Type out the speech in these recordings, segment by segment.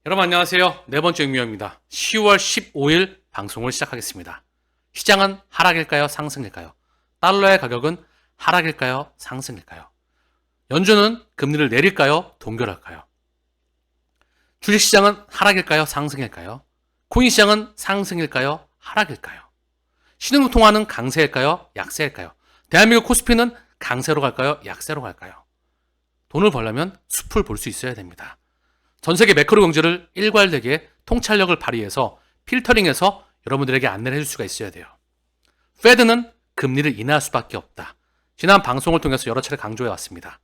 여러분 안녕하세요. 네 번째 육미호입니다. 10월 15일 방송을 시작하겠습니다. 시장은 하락일까요? 상승일까요? 달러의 가격은 하락일까요? 상승일까요? 연준은 금리를 내릴까요? 동결할까요? 주식시장은 하락일까요? 상승일까요? 코인시장은 상승일까요? 하락일까요? 신흥통화는 강세일까요? 약세일까요? 대한민국 코스피는 강세로 갈까요? 약세로 갈까요? 돈을 벌려면 숲을 볼 수 있어야 됩니다. 전세계 매크로 경제를 일괄되게 통찰력을 발휘해서 필터링해서 여러분들에게 안내를 해줄 수가 있어야 돼요. 페드는 금리를 인하할 수밖에 없다. 지난 방송을 통해서 여러 차례 강조해 왔습니다.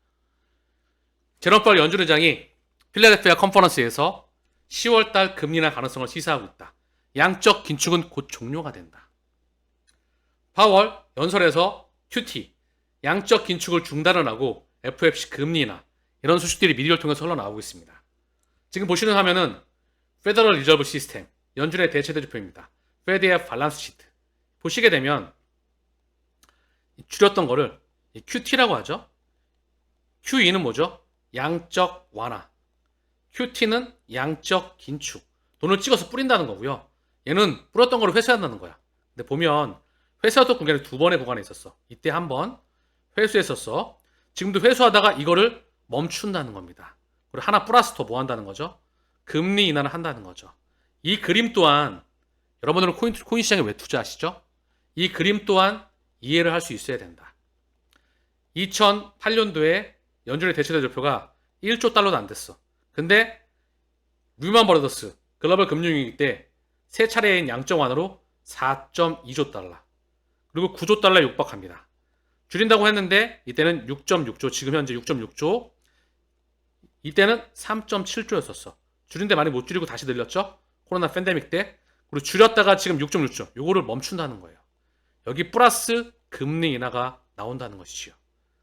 제롬 파월 연준 의장이 필라델피아 컨퍼런스에서 10월달 금리 인하 가능성을 시사하고 있다. 양적 긴축은 곧 종료가 된다. 파월 연설에서 QT, 양적 긴축을 중단을 하고 FOMC 금리 인하 이런 소식들이 미디어를 통해서 흘러나오고 있습니다. 지금 보시는 화면은 페더럴 리저브 시스템, 연준의 대체 대조표입니다. 페드의 밸런스 시트. 보시게 되면 줄였던 거를 QT라고 하죠. QE는 뭐죠? 양적 완화. QT는 양적 긴축. 돈을 찍어서 뿌린다는 거고요. 얘는 뿌렸던 거를 회수한다는 거야. 근데 보면 회수했던 공간이 두 번의 구간에 있었어. 이때 한 번 회수했었어. 지금도 회수하다가 이거를 멈춘다는 겁니다. 그리고 하나 플러스 더 뭐 한다는 거죠? 금리 인하를 한다는 거죠. 이 그림 또한 여러분들은 코인 시장에 왜 투자하시죠? 이 그림 또한 이해를 할 수 있어야 된다. 2008년도에 연준의 대체 대조표가 1조 달러도 안 됐어. 근데 류만 버러더스 글로벌 금융위기 때 세 차례인 양적 완화로 4.2조 달러 그리고 9조 달러에 육박합니다. 줄인다고 했는데 이때는 6.6조, 지금 현재 6.6조, 이때는 3.7조였었어. 줄인데 많이 못 줄이고 다시 늘렸죠? 코로나 팬데믹 때. 그리고 줄였다가 지금 6.6조. 요거를 멈춘다는 거예요. 여기 플러스 금리 인하가 나온다는 것이지요.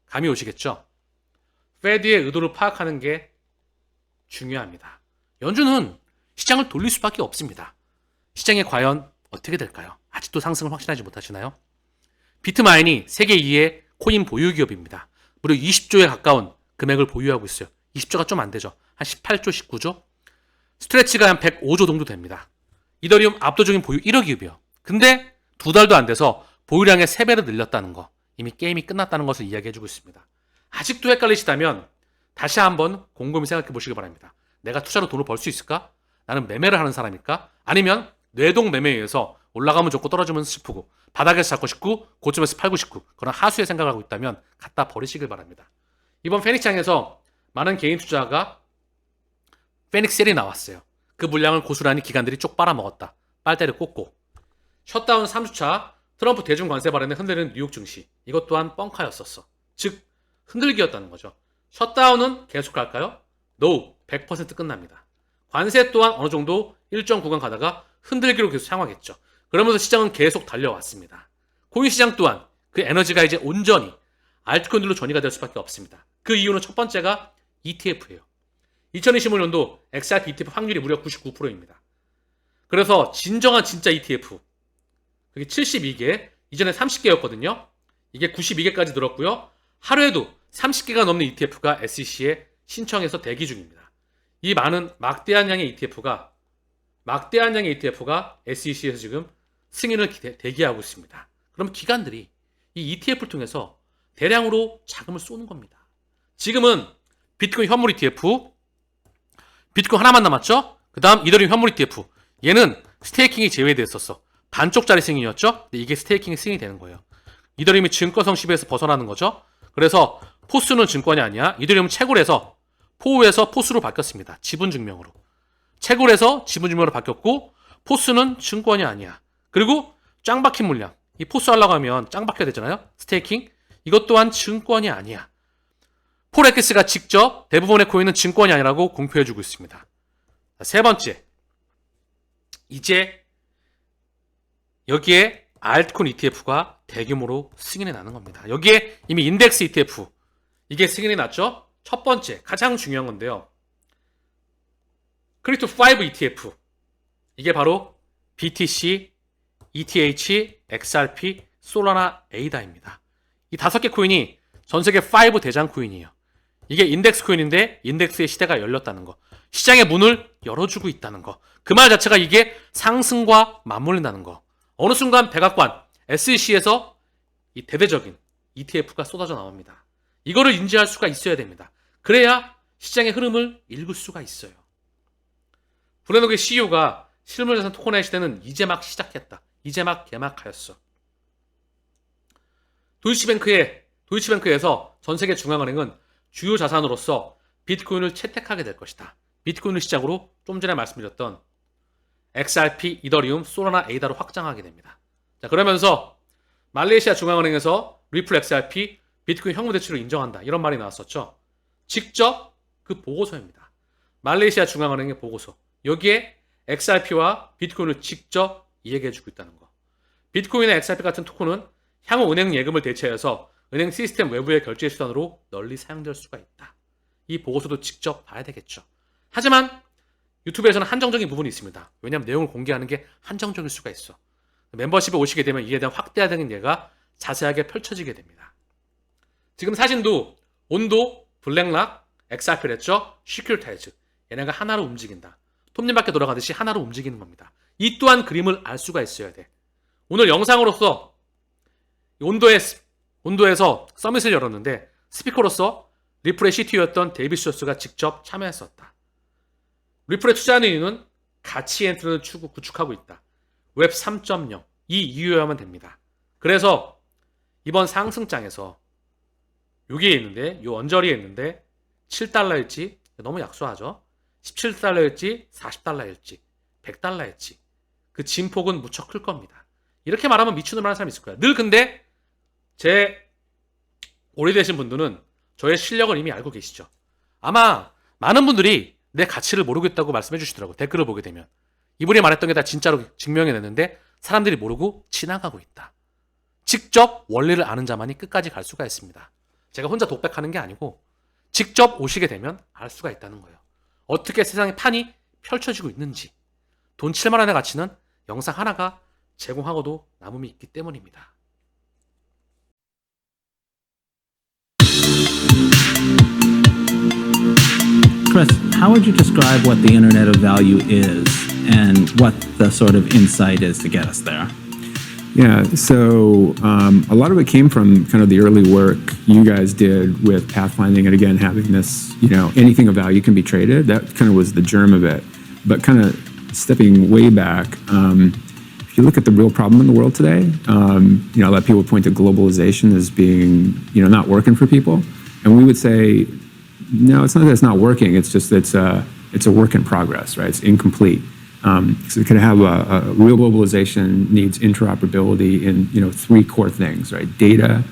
감이 오시겠죠? 페드의 의도를 파악하는 게 중요합니다. 연준은 시장을 돌릴 수밖에 없습니다. 시장이 과연 어떻게 될까요? 아직도 상승을 확신하지 못하시나요? 비트마인이 세계 2의 코인 보유 기업입니다. 무려 20조에 가까운 금액을 보유하고 있어요. 20조가 좀 안 되죠. 한 18조, 19조? 스트레치가 한 105조 정도 됩니다. 이더리움 압도적인 보유 1억이고요. 근데 두 달도 안 돼서 보유량의 3배로 늘렸다는 거. 이미 게임이 끝났다는 것을 이야기해주고 있습니다. 아직도 헷갈리시다면 다시 한번 곰곰이 생각해 보시기 바랍니다. 내가 투자로 돈을 벌 수 있을까? 나는 매매를 하는 사람일까? 아니면 뇌동 매매에 의해서 올라가면 좋고 떨어지면 싶고 바닥에서 잡고 싶고 고점에서 팔고 싶고 그런 하수의 생각을 하고 있다면 갖다 버리시길 바랍니다. 이번 페닉장에서 많은 개인 투자가 페닉셀이 나왔어요. 그 물량을 고스란히 기관들이 쪽 빨아먹었다. 빨대를 꽂고. 셧다운 3주차 트럼프 대중 관세 발언에 흔들리는 뉴욕 증시. 이것 또한 뻥카였었어. 즉 흔들기였다는 거죠. 셧다운은 계속할까요? No. 100% 끝납니다. 관세 또한 어느 정도 일정 구간 가다가 흔들기로 계속 향하겠죠. 그러면서 시장은 계속 달려왔습니다. 코인 시장 또한 그 에너지가 이제 온전히 알트코인들로 전이가 될 수밖에 없습니다. 그 이유는 첫 번째가 ETF예요. 2025년도 XRP ETF 확률이 무려 99%입니다. 그래서 진정한 진짜 ETF 그게 72개, 이전에 30개였거든요. 이게 92개까지 늘었고요. 하루에도 30개가 넘는 ETF가 SEC에 신청해서 대기 중입니다. 이 많은 막대한 양의 ETF가 SEC에서 지금 승인을 대기하고 있습니다. 그럼 기관들이 이 ETF를 통해서 대량으로 자금을 쏘는 겁니다. 지금은 비트코인 현물 ETF, 비트코인 하나만 남았죠? 그 다음 이더리움 현물 ETF. 얘는 스테이킹이 제외됐었어. 반쪽짜리 승인이었죠? 근데 이게 스테이킹이 승인이 되는 거예요. 이더리움이 증권성 시비에서 벗어나는 거죠. 그래서 포스는 증권이 아니야. 이더리움은 채굴에서 포우에서 포스로 바뀌었습니다. 지분 증명으로. 채굴에서 지분 증명으로 바뀌었고 포스는 증권이 아니야. 그리고 짱 박힌 물량. 이 포스 하려고 하면 짱 박혀야 되잖아요. 스테이킹. 이것 또한 증권이 아니야. 폴엑스가 직접 대부분의 코인은 증권이 아니라고 공표해주고 있습니다. 세 번째, 이제 여기에 알트코인 ETF가 대규모로 승인이 나는 겁니다. 여기에 이미 인덱스 ETF 이게 승인이 났죠. 첫 번째 가장 중요한 건데요. 크립토5 ETF 이게 바로 BTC, ETH, XRP, 솔라나, 에이다입니다. 이 5개 코인이 전 세계 5 대장 코인이에요. 이게 인덱스 코인인데 인덱스의 시대가 열렸다는 거. 시장의 문을 열어주고 있다는 거. 그 말 자체가 이게 상승과 맞물린다는 거. 어느 순간 백악관, SEC에서 이 대대적인 ETF가 쏟아져 나옵니다. 이거를 인지할 수가 있어야 됩니다. 그래야 시장의 흐름을 읽을 수가 있어요. 블룸버그의 CEO가 실물자산 토큰화의 시대는 이제 막 시작했다. 이제 막 개막하였어. 도이치뱅크에서 전 세계 중앙은행은 주요 자산으로서 비트코인을 채택하게 될 것이다. 비트코인을 시작으로 좀 전에 말씀드렸던 XRP, 이더리움, 소라나, 에이다로 확장하게 됩니다. 자, 그러면서 말레이시아 중앙은행에서 리플 XRP, 비트코인 현금 대출을 인정한다. 이런 말이 나왔었죠. 직접 그 보고서입니다. 말레이시아 중앙은행의 보고서. 여기에 XRP와 비트코인을 직접 이야기해주고 있다는 거. 비트코인이나 XRP 같은 토큰은 향후 은행 예금을 대체해서 은행 시스템 외부의 결제 수단으로 널리 사용될 수가 있다. 이 보고서도 직접 봐야 되겠죠. 하지만 유튜브에서는 한정적인 부분이 있습니다. 왜냐하면 내용을 공개하는 게 한정적일 수가 있어. 멤버십에 오시게 되면 이에 대한 확대화된 예가 자세하게 펼쳐지게 됩니다. 지금 사진도 온도, 블랙락, XRP랬죠? 시큐리타이즈. 얘네가 하나로 움직인다. 톱니바퀴 돌아가듯이 하나로 움직이는 겁니다. 이 또한 그림을 알 수가 있어야 돼. 오늘 영상으로서 온도에서 서밋을 열었는데 스피커로서 리플의 CTO였던 데이비스 조스가 직접 참여했었다. 리플에 투자하는 이유는 가치 엔트리를 구축하고 있다. 웹 3.0 이 이유여야만 됩니다. 그래서 이번 상승장에서 여기에 있는데 요 언저리에 있는데 7달러일지 너무 약소하죠. 17달러일지 40달러일지 100달러일지 그 진폭은 무척 클 겁니다. 이렇게 말하면 미치는 말 하는 사람이 있을 거야. 늘 근데 제 오래되신 분들은 저의 실력을 이미 알고 계시죠. 아마 많은 분들이 내 가치를 모르겠다고 말씀해 주시더라고. 댓글을 보게 되면. 이분이 말했던 게 다 진짜로 증명해냈는데 사람들이 모르고 지나가고 있다. 직접 원리를 아는 자만이 끝까지 갈 수가 있습니다. 제가 혼자 독백하는 게 아니고 직접 오시게 되면 알 수가 있다는 거예요. 어떻게 세상의 판이 펼쳐지고 있는지. 돈 7만 원의 가치는 영상 하나가 제공하고도 남음이 있기 때문입니다. Chris, how would you describe what the Internet of Value is and what the sort of insight is to get us there? Yeah, so a lot of it came from kind of the early work you guys did with pathfinding and again having this, anything of value can be traded. That kind of was the germ of it. But kind of stepping way back, if you look at the real problem in the world today, a lot of people point to globalization as being, not working for people. And we would say, no, it's not that it's not working. It's just it's a work in progress, right? It's incomplete. So you can have a real globalization needs interoperability in three core things, right? Data,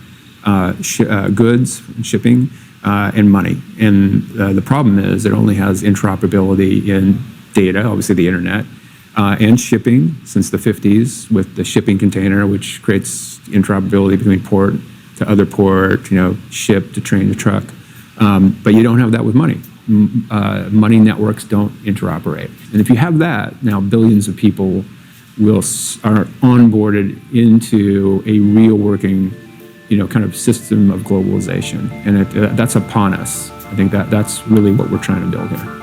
goods, shipping, and money. And the problem is it only has interoperability in data, obviously the internet, and shipping since the 50s with the shipping container, which creates interoperability between port to other port, ship to train to truck. But you don't have that with money. Money networks don't interoperate. And if you have that, now billions of people are onboarded into a real working, kind of system of globalization. And that's upon us. I think that's really what we're trying to build here.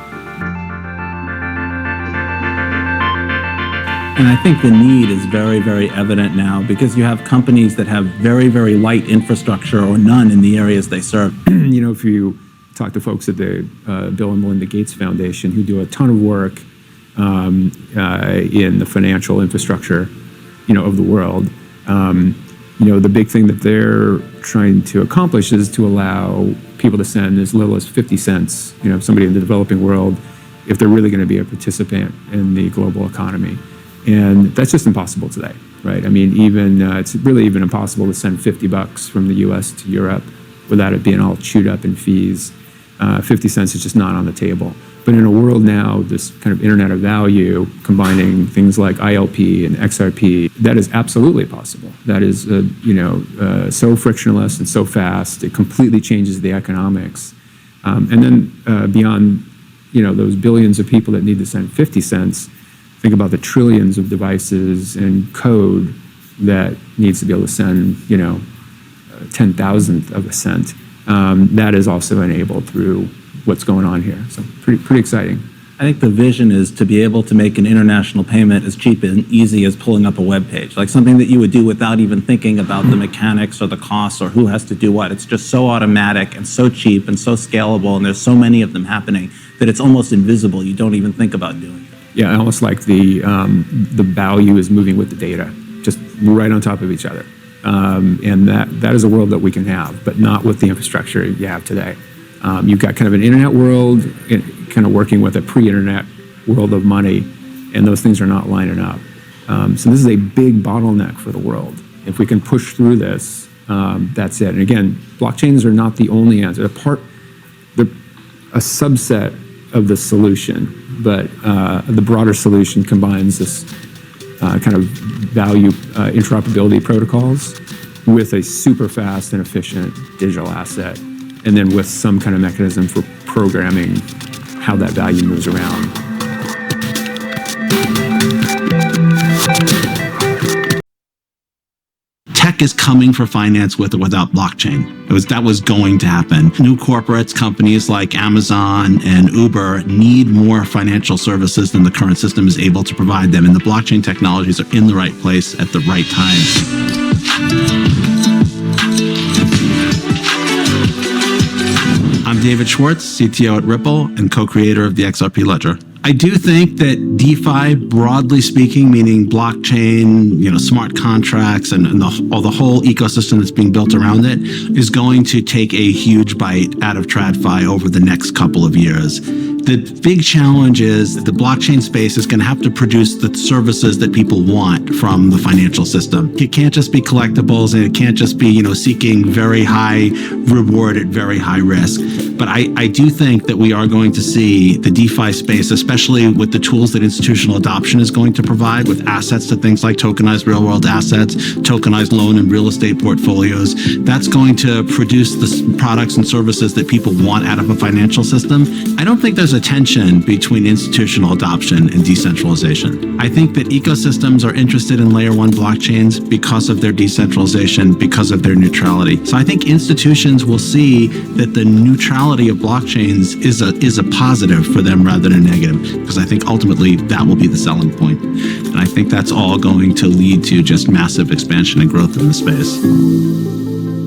And I think the need is very, very evident now because you have companies that have very, very light infrastructure or none in the areas they serve. If you talk to folks at the Bill and Melinda Gates Foundation who do a ton of work in the financial infrastructure, of the world, the big thing that they're trying to accomplish is to allow people to send as little as 50 cents, somebody in the developing world, if they're really going to be a participant in the global economy. And that's just impossible today, right? I mean, it's really even impossible to send $50 from the US to Europe without it being all chewed up in fees. 50 cents is just not on the table. But in a world now, this kind of Internet of Value, combining things like ILP and XRP, that is absolutely possible. That is, so frictionless and so fast, it completely changes the economics. And then beyond, those billions of people that need to send 50 cents, think about the trillions of devices and code that needs to be able to send, 10,000th of a cent. That is also enabled through what's going on here. So pretty exciting. I think the vision is to be able to make an international payment as cheap and easy as pulling up a web page, like something that you would do without even thinking about the mechanics or the costs or who has to do what. It's just so automatic and so cheap and so scalable, and there's so many of them happening that it's almost invisible. You don't even think about doing it. Yeah, almost like the value is moving with the data, just right on top of each other. And that is a world that we can have, but not with the infrastructure you have today. You've got kind of an internet world, kind of working with a pre-internet world of money, and those things are not lining up. So this is a big bottleneck for the world. If we can push through this, that's it. And again, blockchains are not the only answer. They're a subset of the solution, but the broader solution combines this kind of value interoperability protocols with a super fast and efficient digital asset, and then with some kind of mechanism for programming how that value moves around. Tech is coming for finance with or without blockchain. That was going to happen. New corporates, companies like Amazon and Uber need more financial services than the current system is able to provide them. And the blockchain technologies are in the right place at the right time. I'm David Schwartz, CTO at Ripple and co-creator of the XRP Ledger. I do think that DeFi, broadly speaking, meaning blockchain, smart contracts, and the whole ecosystem that's being built around it, is going to take a huge bite out of TradFi over the next couple of years. The big challenge is the blockchain space is going to have to produce the services that people want from the financial system. It can't just be collectibles, and it can't just be, seeking very high reward at very high risk. But I do think that we are going to see the DeFi space, especially with the tools that institutional adoption is going to provide, with assets to things like tokenized real world assets, tokenized loan and real estate portfolios. That's going to produce the products and services that people want out of a financial system. I don't think there's a tension between institutional adoption and decentralization. I think that ecosystems are interested in layer one blockchains because of their decentralization, because of their neutrality. So I think institutions will see that the neutrality of blockchains is a positive for them rather than a negative, because I think ultimately that will be the selling point. And I think that's all going to lead to just massive expansion and growth in the space.